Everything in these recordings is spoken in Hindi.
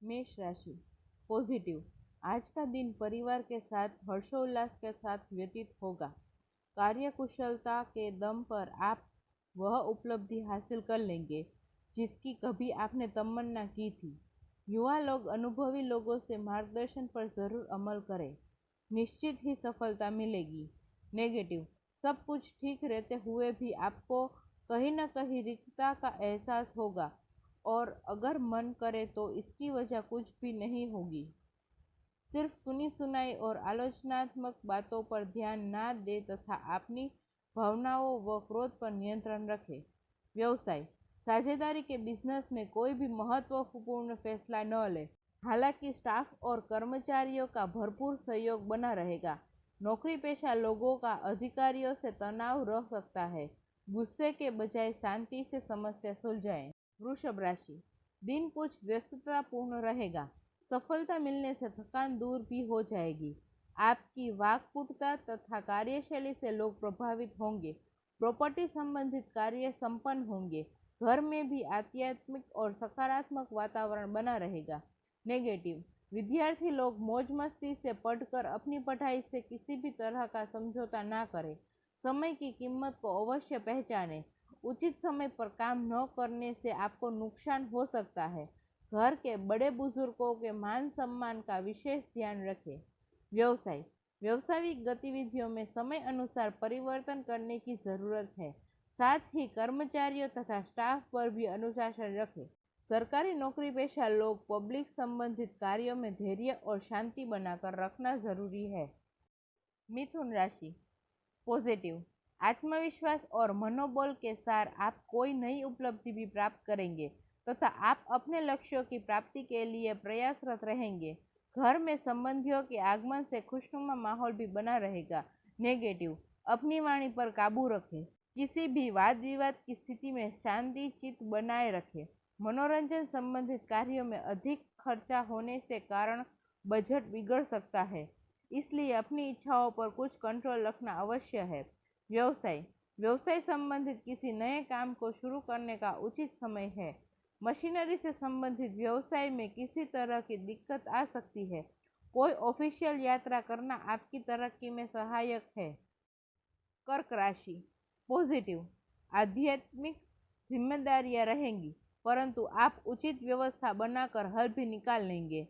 मेष राशि। पॉजिटिव। आज का दिन परिवार के साथ हर्षोल्लास के साथ व्यतीत होगा। कार्य कुशलता के दम पर आप वह उपलब्धि हासिल कर लेंगे जिसकी कभी आपने तमन्ना की थी। युवा लोग अनुभवी लोगों से मार्गदर्शन पर जरूर अमल करें, निश्चित ही सफलता मिलेगी। नेगेटिव। सब कुछ ठीक रहते हुए भी आपको कहीं न कहीं रिक्तता का एहसास होगा और अगर मन करे तो इसकी वजह कुछ भी नहीं होगी। सिर्फ सुनी सुनाई और आलोचनात्मक बातों पर ध्यान ना दे तथा अपनी भावनाओं व क्रोध पर नियंत्रण रखें। व्यवसाय। साझेदारी के बिजनेस में कोई भी महत्वपूर्ण फैसला न ले। हालांकि स्टाफ और कर्मचारियों का भरपूर सहयोग बना रहेगा। नौकरी पेशा लोगों का अधिकारियों से तनाव रह सकता है। गुस्से के बजाय शांति से समस्या सुलझाएं। वृषभ राशि। दिन कुछ व्यस्ततापूर्ण रहेगा। सफलता मिलने से थकान दूर भी हो जाएगी। आपकी वाक्पटुता तथा कार्यशैली से लोग प्रभावित होंगे। प्रॉपर्टी संबंधित कार्य संपन्न होंगे। घर में भी आध्यात्मिक और सकारात्मक वातावरण बना रहेगा। नेगेटिव। विद्यार्थी लोग मौज मस्ती से पढ़कर अपनी पढ़ाई से किसी भी तरह का समझौता ना करें। समय की कीमत को अवश्य पहचानें। उचित समय पर काम न करने से आपको नुकसान हो सकता है। घर के बड़े बुजुर्गों के मान सम्मान का विशेष ध्यान रखें। व्यवसाय। व्यावसायिक गतिविधियों में समय अनुसार परिवर्तन करने की जरूरत है। साथ ही कर्मचारियों तथा स्टाफ पर भी अनुशासन रखें। सरकारी नौकरी पेशा लोग पब्लिक संबंधित कार्यों में धैर्य और शांति बनाकर रखना जरूरी है। मिथुन राशि। पॉजिटिव। आत्मविश्वास और मनोबल के साथ आप कोई नई उपलब्धि भी प्राप्त करेंगे तथा आप अपने लक्ष्यों की प्राप्ति के लिए प्रयासरत रहेंगे। घर में संबंधियों के आगमन से खुशनुमा माहौल भी बना रहेगा। नेगेटिव। अपनी वाणी पर काबू रखें। किसी भी वाद विवाद की स्थिति में शांति चित्त बनाए रखें। मनोरंजन संबंधित कार्यों में अधिक खर्चा होने से कारण बजट बिगड़ सकता है, इसलिए अपनी इच्छाओं पर कुछ कंट्रोल रखना अवश्य है। व्यवसाय। व्यवसाय संबंधित किसी नए काम को शुरू करने का उचित समय है। मशीनरी से संबंधित व्यवसाय में किसी तरह की दिक्कत आ सकती है। कोई ऑफिशियल यात्रा करना आपकी तरक्की में सहायक है। कर्क राशि। पॉजिटिव। आध्यात्मिक जिम्मेदारियां रहेंगी परंतु आप उचित व्यवस्था बनाकर हल भी निकाल लेंगे।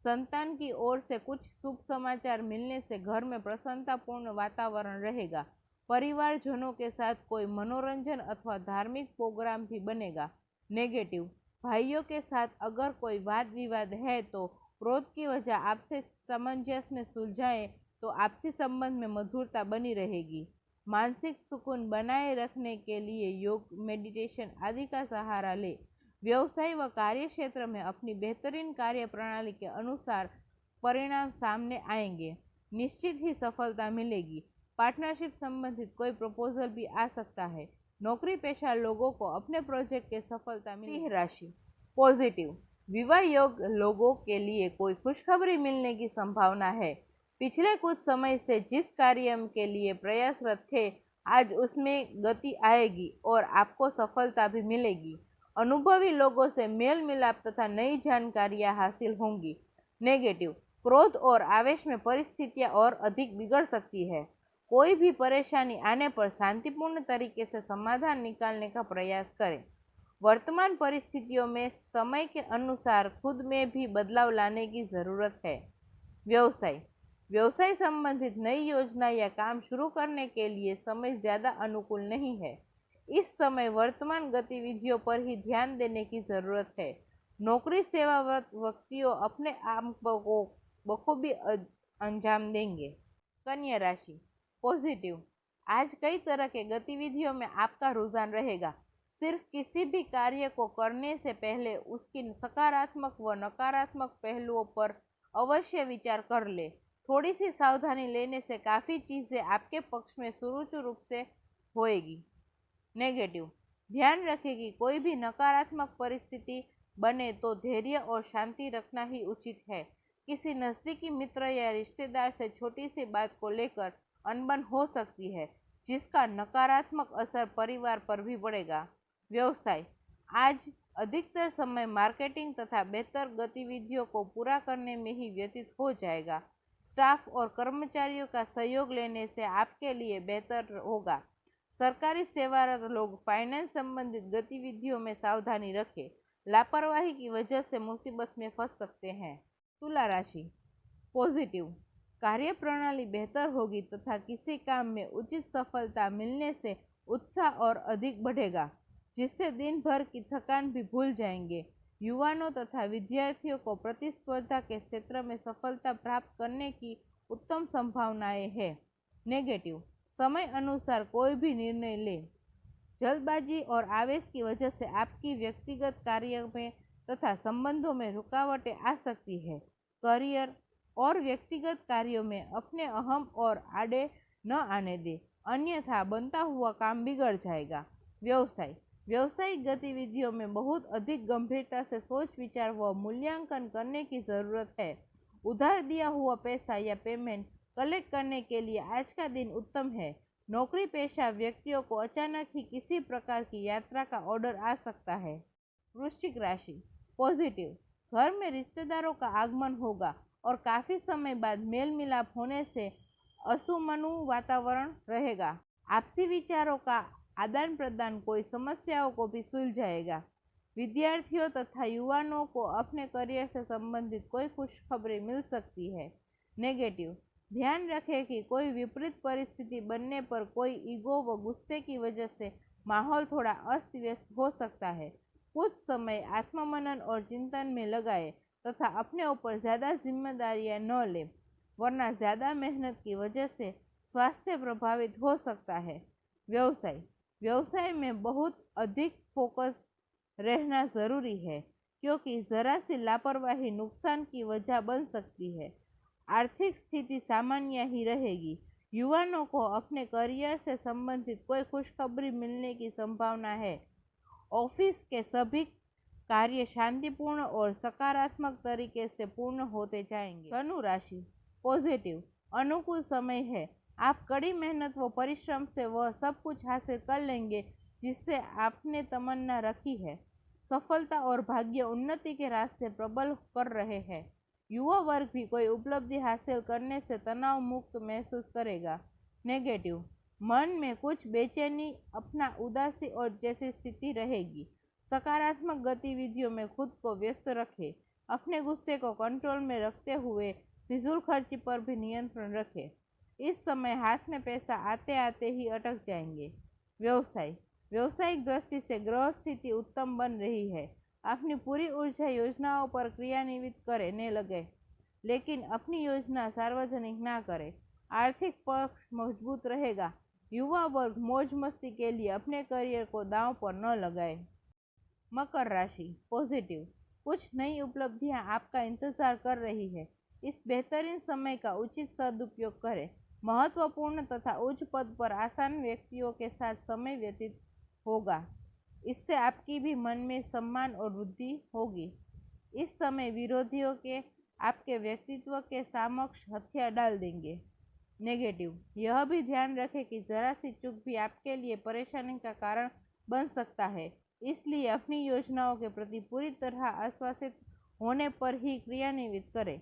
संतान की ओर से कुछ शुभ समाचार मिलने से घर में प्रसन्नतापूर्ण वातावरण रहेगा। परिवारजनों के साथ कोई मनोरंजन अथवा धार्मिक प्रोग्राम भी बनेगा। नेगेटिव। भाइयों के साथ अगर कोई वाद विवाद है तो क्रोध की वजह आपसे सामंजस्य सुलझाएं तो आपसी संबंध में मधुरता बनी रहेगी। मानसिक सुकून बनाए रखने के लिए योग, मेडिटेशन आदि का सहारा ले। व्यवसाय व कार्य क्षेत्र में अपनी बेहतरीन कार्य प्रणाली के अनुसार परिणाम सामने आएंगे। निश्चित ही सफलता मिलेगी। पार्टनरशिप संबंधित कोई प्रपोजल भी आ सकता है। नौकरी पेशा लोगों को अपने प्रोजेक्ट के सफलता मिलेगी। सिंह राशि। पॉजिटिव। विवाह योग लोगों के लिए कोई खुशखबरी मिलने की संभावना है। पिछले कुछ समय से जिस कार्य के लिए प्रयासरत थे आज उसमें गति आएगी और आपको सफलता भी मिलेगी। अनुभवी लोगों से मेल मिलाप तथा नई जानकारियां हासिल होंगी। नेगेटिव। क्रोध और आवेश में परिस्थितियां और अधिक बिगड़ सकती है। कोई भी परेशानी आने पर शांतिपूर्ण तरीके से समाधान निकालने का प्रयास करें। वर्तमान परिस्थितियों में समय के अनुसार खुद में भी बदलाव लाने की जरूरत है। व्यवसाय। व्यवसाय संबंधित नई योजना या काम शुरू करने के लिए समय ज़्यादा अनुकूल नहीं है। इस समय वर्तमान गतिविधियों पर ही ध्यान देने की जरूरत है। नौकरी सेवारत व्यक्तियों अपने काम को बखूबी अंजाम देंगे। कन्या राशि। पॉजिटिव। आज कई तरह के गतिविधियों में आपका रुझान रहेगा। सिर्फ किसी भी कार्य को करने से पहले उसकी सकारात्मक व नकारात्मक पहलुओं पर अवश्य विचार कर ले। थोड़ी सी सावधानी लेने से काफ़ी चीज़ें आपके पक्ष में सुचारू रूप से होएगी। नेगेटिव। ध्यान रखें कि कोई भी नकारात्मक परिस्थिति बने तो धैर्य और शांति रखना ही उचित है। किसी नज़दीकी मित्र या रिश्तेदार से छोटी सी बात को लेकर अनबन हो सकती है जिसका नकारात्मक असर परिवार पर भी पड़ेगा। व्यवसाय। आज अधिकतर समय मार्केटिंग तथा बेहतर गतिविधियों को पूरा करने में ही व्यतीत हो जाएगा। स्टाफ और कर्मचारियों का सहयोग लेने से आपके लिए बेहतर होगा। सरकारी सेवारत लोग फाइनेंस संबंधित गतिविधियों में सावधानी रखें। लापरवाही की वजह से मुसीबत में फंस सकते हैं। तुला राशि पॉजिटिव, कार्य प्रणाली बेहतर होगी तथा किसी काम में उचित सफलता मिलने से उत्साह और अधिक बढ़ेगा, जिससे दिन भर की थकान भी भूल जाएंगे। युवाओं तथा विद्यार्थियों को प्रतिस्पर्धा के क्षेत्र में सफलता प्राप्त करने की उत्तम संभावनाएं हैं। नेगेटिव, समय अनुसार कोई भी निर्णय ले। जल्दबाजी और आवेश की वजह से आपकी व्यक्तिगत कार्य में तथा संबंधों में रुकावटें आ सकती है। करियर और व्यक्तिगत कार्यों में अपने अहम और आड़े न आने दे, अन्यथा बनता हुआ काम बिगड़ जाएगा। व्यवसाय, व्यावसायिक गतिविधियों में बहुत अधिक गंभीरता से सोच विचार व मूल्यांकन करने की ज़रूरत है। उधार दिया हुआ पैसा या पेमेंट कलेक्ट करने के लिए आज का दिन उत्तम है। नौकरी पेशा व्यक्तियों को अचानक ही किसी प्रकार की यात्रा का ऑर्डर आ सकता है। वृश्चिक राशि पॉजिटिव, घर में रिश्तेदारों का आगमन होगा और काफ़ी समय बाद मेल मिलाप होने से असुमनु वातावरण रहेगा। आपसी विचारों का आदान प्रदान कोई समस्याओं को भी सुलझाएगा। विद्यार्थियों तथा युवाओं को अपने करियर से संबंधित कोई खुशखबरी मिल सकती है। नेगेटिव, ध्यान रखें कि कोई विपरीत परिस्थिति बनने पर कोई ईगो व गुस्से की वजह से माहौल थोड़ा अस्त व्यस्त हो सकता है। कुछ समय आत्ममनन और चिंतन में लगाएं तथा अपने ऊपर ज़्यादा जिम्मेदारियां न लें, वरना ज़्यादा मेहनत की वजह से स्वास्थ्य प्रभावित हो सकता है। व्यवसाय, व्यवसाय में बहुत अधिक फोकस रहना ज़रूरी है, क्योंकि ज़रा सी लापरवाही नुकसान की वजह बन सकती है। आर्थिक स्थिति सामान्य ही रहेगी। युवाओं को अपने करियर से संबंधित कोई खुशखबरी मिलने की संभावना है। ऑफिस के सभी कार्य शांतिपूर्ण और सकारात्मक तरीके से पूर्ण होते जाएंगे। धनु राशि पॉजिटिव, अनुकूल समय है। आप कड़ी मेहनत व परिश्रम से वह सब कुछ हासिल कर लेंगे जिससे आपने तमन्ना रखी है। सफलता और भाग्य उन्नति के रास्ते प्रबल कर रहे हैं। युवा वर्ग भी कोई उपलब्धि हासिल करने से तनाव मुक्त महसूस करेगा। नेगेटिव, मन में कुछ बेचैनी, अपना उदासी और जैसी स्थिति रहेगी। सकारात्मक गतिविधियों में खुद को व्यस्त रखें। अपने गुस्से को कंट्रोल में रखते हुए फिजूल खर्ची पर भी नियंत्रण रखें। इस समय हाथ में पैसा आते आते ही अटक जाएंगे। व्यवसाय, व्यावसायिक दृष्टि से ग्रह स्थिति उत्तम बन रही है। अपनी पूरी ऊर्जा योजनाओं पर क्रियान्वित करने लगे, लेकिन अपनी योजना सार्वजनिक ना करें। आर्थिक पक्ष मजबूत रहेगा। युवा वर्ग मौज मस्ती के लिए अपने करियर को दांव पर न लगाए। मकर राशि पॉजिटिव, कुछ नई उपलब्धियां आपका इंतजार कर रही है। इस बेहतरीन समय का उचित सदुपयोग करें। महत्वपूर्ण तथा उच्च पद पर आसान व्यक्तियों के साथ समय व्यतीत होगा। इससे आपकी भी मन में सम्मान और वृद्धि होगी। इस समय विरोधियों के आपके व्यक्तित्व के समक्ष हथियार डाल देंगे। नेगेटिव, यह भी ध्यान रखें कि जरा सी चूक भी आपके लिए परेशानी का कारण बन सकता है, इसलिए अपनी योजनाओं के प्रति पूरी तरह आश्वासित होने पर ही क्रियान्वित करें।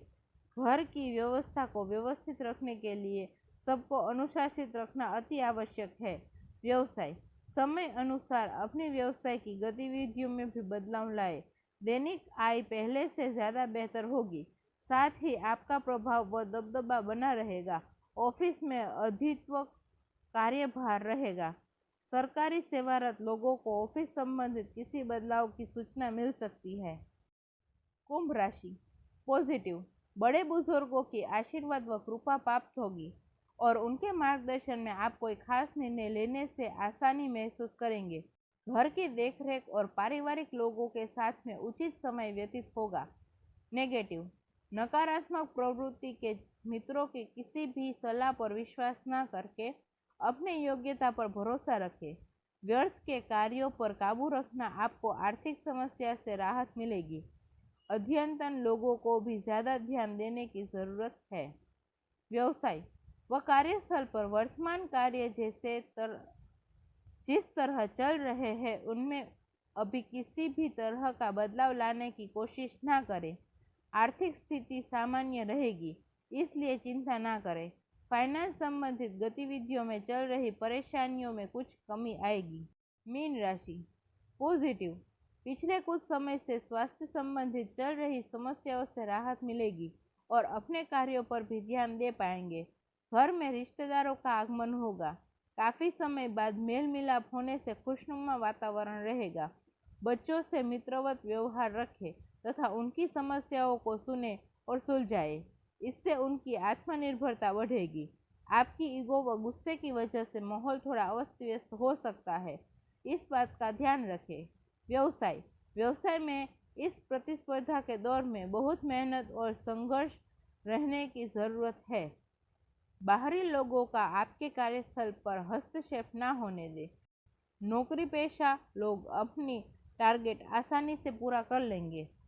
घर की व्यवस्था को व्यवस्थित रखने के लिए सबको अनुशासित रखना अति आवश्यक है। व्यवसाय, समय अनुसार अपनी व्यवसाय की गतिविधियों में भी बदलाव लाए। दैनिक आय पहले से ज़्यादा बेहतर होगी। साथ ही आपका प्रभाव व दबदबा बना रहेगा। ऑफिस में अधित्व कार्यभार रहेगा। सरकारी सेवारत लोगों को ऑफिस संबंधित किसी बदलाव की सूचना मिल सकती है। कुंभ राशि पॉजिटिव, बड़े बुजुर्गों की आशीर्वाद व कृपा प्राप्त होगी और उनके मार्गदर्शन में आप कोई खास निर्णय लेने से आसानी महसूस करेंगे। घर की देखरेख और पारिवारिक लोगों के साथ में उचित समय व्यतीत होगा। नेगेटिव, नकारात्मक प्रवृत्ति के मित्रों की किसी भी सलाह पर विश्वास न करके अपने योग्यता पर भरोसा रखें। व्यर्थ के कार्यों पर काबू रखना आपको आर्थिक समस्या से राहत मिलेगी। अध्ययनतन लोगों को भी ज़्यादा ध्यान देने की ज़रूरत है। व्यवसाय व कार्यस्थल पर वर्तमान कार्य जिस तरह चल रहे हैं उनमें अभी किसी भी तरह का बदलाव लाने की कोशिश ना करें। आर्थिक स्थिति सामान्य रहेगी, इसलिए चिंता ना करें। फाइनेंस संबंधित गतिविधियों में चल रही परेशानियों में कुछ कमी आएगी। मीन राशि पॉजिटिव, पिछले कुछ समय से स्वास्थ्य संबंधित चल रही समस्याओं से राहत मिलेगी और अपने कार्यों पर भी ध्यान दे पाएंगे। घर में रिश्तेदारों का आगमन होगा। काफ़ी समय बाद मेल मिलाप होने से खुशनुमा वातावरण रहेगा। बच्चों से मित्रवत व्यवहार रखें तथा उनकी समस्याओं को सुने और सुलझाएं। इससे उनकी आत्मनिर्भरता बढ़ेगी। आपकी ईगो व गुस्से की वजह से माहौल थोड़ा अस्त व्यस्त हो सकता है, इस बात का ध्यान रखें। व्यवसाय व्यवसाय में इस प्रतिस्पर्धा के दौर में बहुत मेहनत और संघर्ष रहने की ज़रूरत है। बाहरी लोगों का आपके कार्यस्थल पर हस्तक्षेप ना होने दें। नौकरी पेशा लोग अपनी टारगेट आसानी से पूरा कर लेंगे।